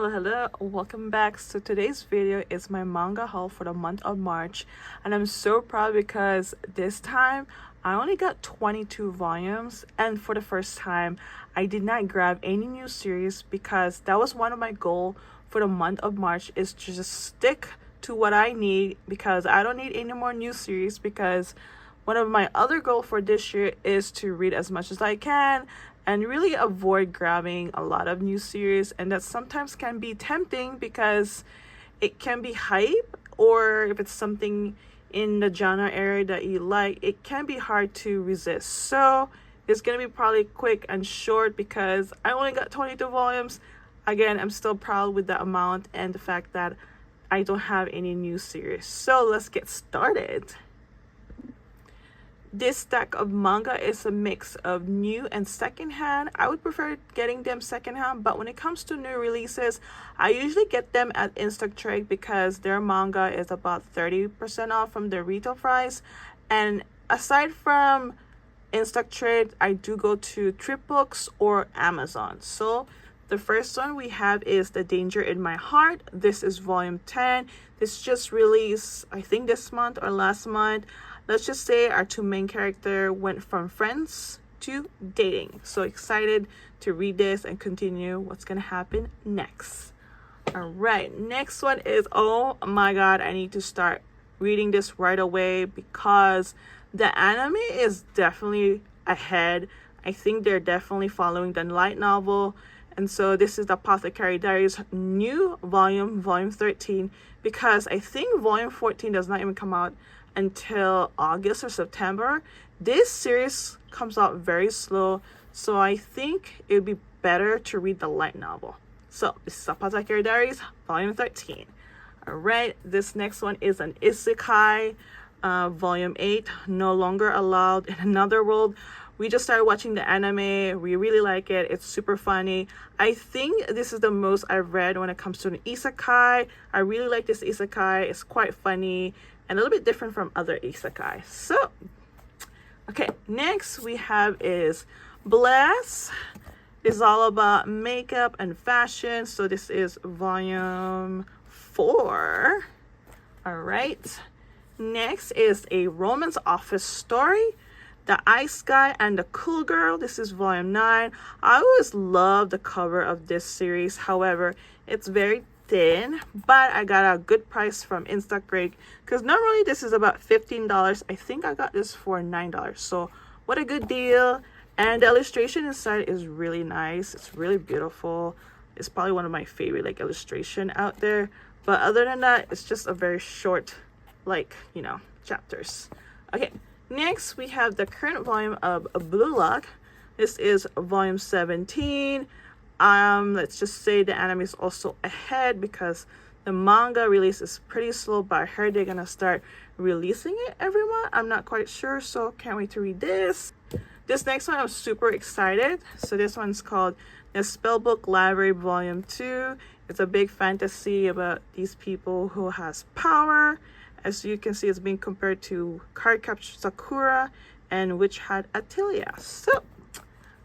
Hello, welcome back. So today's video is my manga haul for the month of March, and I'm so proud because this time I only got 22 volumes, and for the first time I did not grab any new series because that was one of my goal for the month of March, is to just stick to what I need because I don't need any more new series. Because one of my other goal for this year is to read as much as I can and really avoid grabbing a lot of new series, and that sometimes can be tempting because it can be hype, or if it's something in the genre area that you like, it can be hard to resist. So it's gonna be probably quick and short because I only got 22 volumes. Again, I'm still proud with the amount and the fact that I don't have any new series. So let's get started. This stack of manga is a mix of new and secondhand. I would prefer getting them secondhand, but when it comes to new releases, I usually get them at Instatrade because their manga is about 30% off from the retail price. And aside from Instatrade, I do go to Trip Books or Amazon. So the first one we have is The Danger in My Heart. This is volume 10. This just released, I think, this month or last month. Let's just say our two main characters went from friends to dating. So excited to read this and continue what's gonna happen next. All right, next one is, oh my god, I need to start reading this right away because the anime is definitely ahead. I think they're definitely following the light novel. And so this is the Apothecary Diaries new volume 13, because I think volume 14 does not even come out until August or September. This series comes out very slow, so I think it would be better to read the light novel. So this is Apothecary Diaries volume 13. All right, this next one is an isekai, volume 8, No Longer Allowed in Another World. We just started watching the anime. We really like it. It's super funny. I think this is the most I've read when it comes to an isekai. I really like this isekai. It's quite funny and a little bit different from other isekai. So, okay, next we have is Bless. It's all about makeup and fashion. So this is volume 4. All right. Next is a romance office story, The Ice Guy and the Cool Girl. This is volume 9. I always love the cover of this series. However, it's very thin, but I got a good price from Instagrade because normally this is about $15. I think I got this for $9. So what a good deal. And the illustration inside is really nice. It's really beautiful. It's probably one of my favorite illustration out there. But other than that, it's just a very short chapters. Okay, next we have the current volume of Blue Lock. This is volume 17. Let's just say the anime is also ahead because the manga release is pretty slow, but I heard they're gonna start releasing it every month. I'm not quite sure, so can't wait to read this. This next one I'm super excited. So this one's called The Spellbook Library volume 2. It's a big fantasy about these people who has power. As you can see, it's being compared to Cardcaptor Sakura and Witch Hat Atelier. So,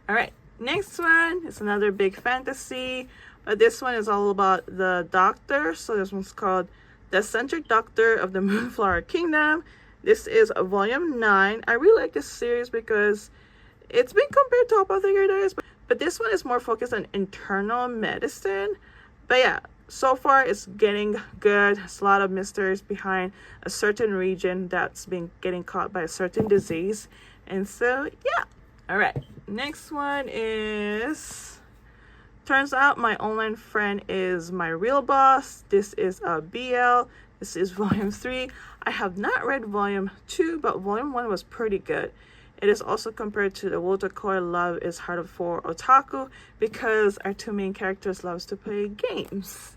all right, next one is another big fantasy, but this one is all about the doctor. So this one's called The Eccentric Doctor of the Moonflower Kingdom. This is volume 9. I really like this series because it's been compared to Apothecary Diaries, but this one is more focused on internal medicine. But yeah, so far it's getting good. There's a lot of mysteries behind a certain region that's been getting caught by a certain disease. And so yeah. All right, next one is Turns Out My Online Friend Is My Real Boss. This is a BL. This is volume 3. I have not read volume 2, but volume 1 was pretty good. It is also compared to the Wotakoi Love is Harder for Otaku because our two main characters loves to play games.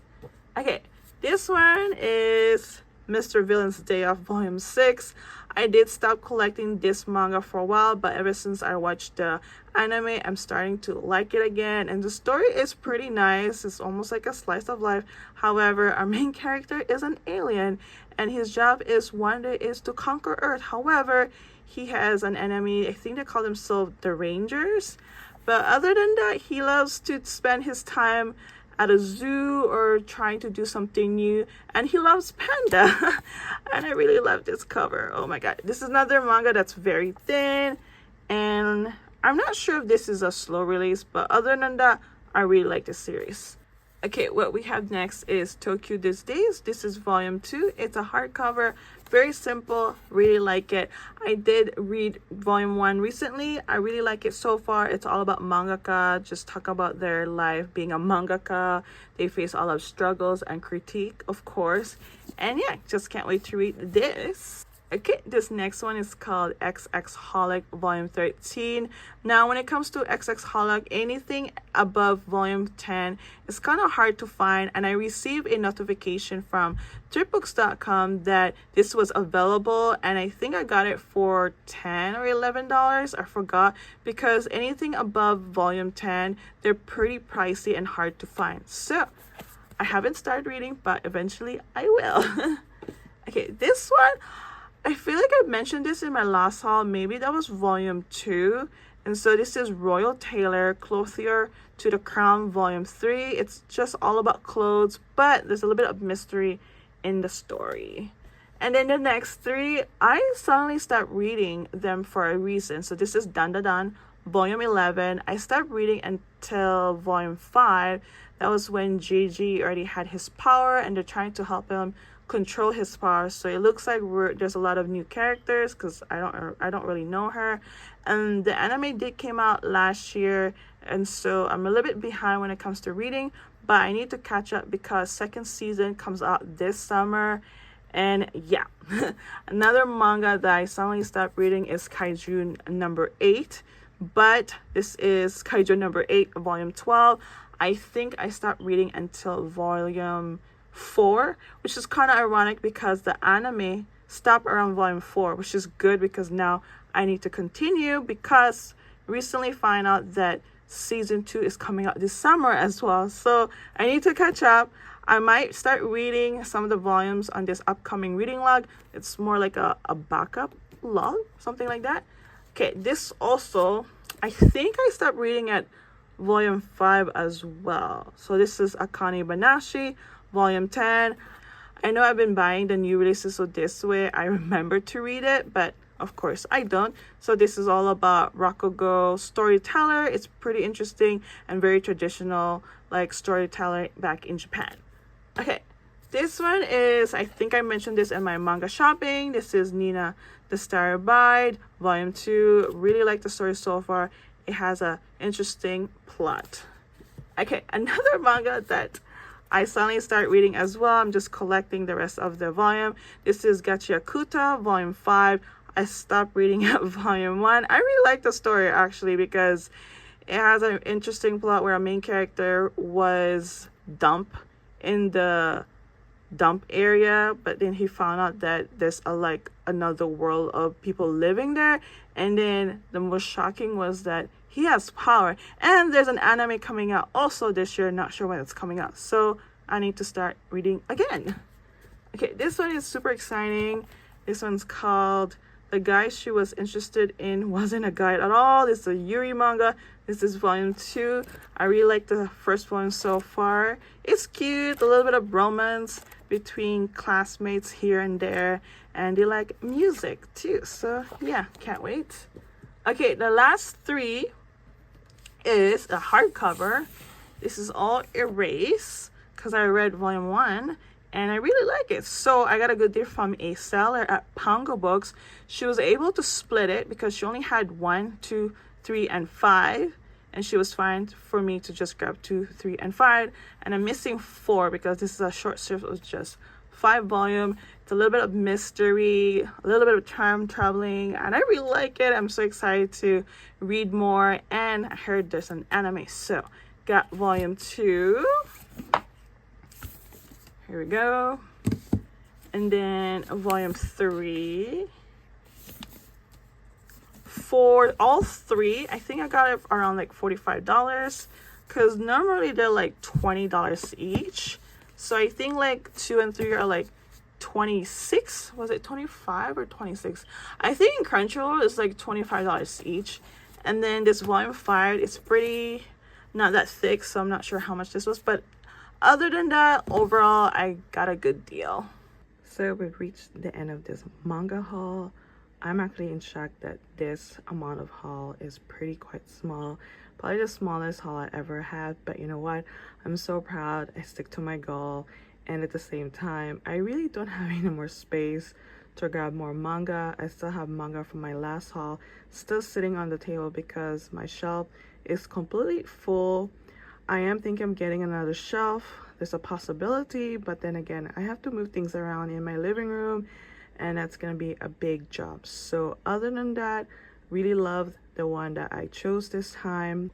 Okay, this one is Mr. Villain's Day Off volume 6. I did stop collecting this manga for a while, but ever since I watched the anime, I'm starting to like it again. And the story is pretty nice. It's almost like a slice of life. However, our main character is an alien, and his job is one day is to conquer Earth. However, he has an enemy. I think they call themselves the Rangers. But other than that, he loves to spend his time at a zoo or trying to do something new, and he loves panda. And I really love this cover. Oh my god, this is another manga that's very thin, and I'm not sure if this is a slow release, but other than that, I really like this series. Okay, what we have next is Tokyo These Days. This is volume 2. It's a hardcover, very simple, really like it. I did read volume 1 recently. I really like it so far. It's all about mangaka, just talk about their life being a mangaka. They face all of struggles and critique, of course. And yeah, just can't wait to read this. Okay, this next one is called XX Holic Volume 13. Now, when it comes to XX Holic, anything above Volume 10 is kind of hard to find. And I received a notification from thriftbooks.com that this was available. And I think I got it for $10 or $11. I forgot, because anything above Volume 10, they're pretty pricey and hard to find. So, I haven't started reading, but eventually I will. Okay, this one, I feel like I mentioned this in my last haul. Maybe that was volume 2. And so this is Royal Tailor, Clothier to the Crown, volume 3. It's just all about clothes, but there's a little bit of mystery in the story. And then the next 3, I suddenly stopped reading them for a reason. So this is Dan Da Dan, volume 11. I stopped reading until volume 5. That was when Gigi already had his power and they're trying to help him control his power. So it looks like there's a lot of new characters, because I don't really know her. And the anime did came out last year, and so I'm a little bit behind when it comes to reading, but I need to catch up because second season comes out this summer. And yeah, another manga that I suddenly stopped reading is Kaiju number 8, but this is Kaiju number 8, volume 12. I think I stopped reading until volume 4, which is kind of ironic because the anime stopped around volume 4, which is good because now I need to continue, because recently find out that season 2 is coming out this summer as well. So I need to catch up. I might start reading some of the volumes on this upcoming reading log. It's more like a backup log, something like that. Okay, this also, I think I stopped reading at volume 5 as well. So this is Akane Banashi, volume 10. I know I've been buying the new releases, so this way I remember to read it, but of course I don't. So this is all about Rakugo storyteller. It's pretty interesting and very traditional, like storyteller back in Japan. Okay, this one is, I think I mentioned this in my manga shopping. This is Nina the Star Bride, volume 2. Really like the story so far. It has a interesting plot. Okay, another manga that I suddenly start reading as well. I'm just collecting the rest of the volume. This is Gachiakuta, volume 5. I stopped reading at volume 1. I really like the story actually, because it has an interesting plot where a main character was dumped in the dump area, but then he found out that there's like another world of people living there. And then the most shocking was that he has power, and there's an anime coming out also this year, not sure when it's coming out, so I need to start reading again. Okay, this one is super exciting. This one's called The Guy She Was Interested In Wasn't a Guy at All. This is a Yuri manga. This is volume 2. I really like the first volume so far. It's cute, a little bit of romance between classmates here and there, and they like music too, so yeah, can't wait. Okay, the last 3 is a hardcover. This is all erased because I read volume 1 and I really like it. So I got a good deal from a seller at Pongo Books. She was able to split it because she only had 1, 2, 3, and 5, and she was fine for me to just grab 2, 3, and 5. And I'm missing 4 because this is a short series of just 5 volume. It's a little bit of mystery, a little bit of time traveling, and I really like it. I'm so excited to read more, and I heard there's an anime, so got volume 2. Here we go. And then volume 3. For all 3, I think I got it around like $45, because normally they're like $20 each. So I think like 2 and 3 are like 26. Was it 25 or 26? I think in Crunchyroll it's like $25 each. And then this volume 5 is pretty not that thick, so I'm not sure how much this was, but Other than that, overall, I got a good deal. So we've reached the end of this manga haul. I'm actually in shock that this amount of haul is pretty quite small. Probably the smallest haul I ever had, but you know what? I'm so proud. I stick to my goal, and at the same time, I really don't have any more space to grab more manga. I still have manga from my last haul still sitting on the table because my shelf is completely full. I am thinking of getting another shelf. There's a possibility, but then again, I have to move things around in my living room, and that's gonna be a big job. So other than that, really loved the one that I chose this time.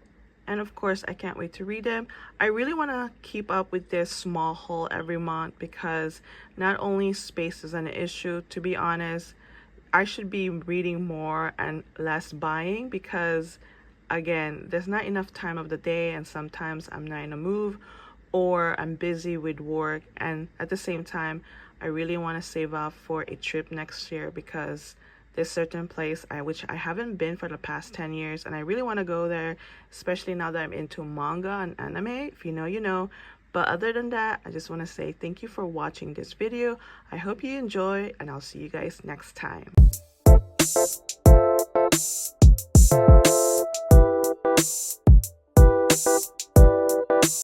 And of course, I can't wait to read them. I really want to keep up with this small haul every month because not only space is an issue, to be honest, I should be reading more and less buying because, again, there's not enough time of the day, and sometimes I'm not in a move or I'm busy with work. And at the same time, I really want to save up for a trip next year because there's certain place which I haven't been for the past 10 years, and I really want to go there, especially now that I'm into manga and anime. If you know, you know. But other than that, I just want to say thank you for watching this video. I hope you enjoy, and I'll see you guys next time.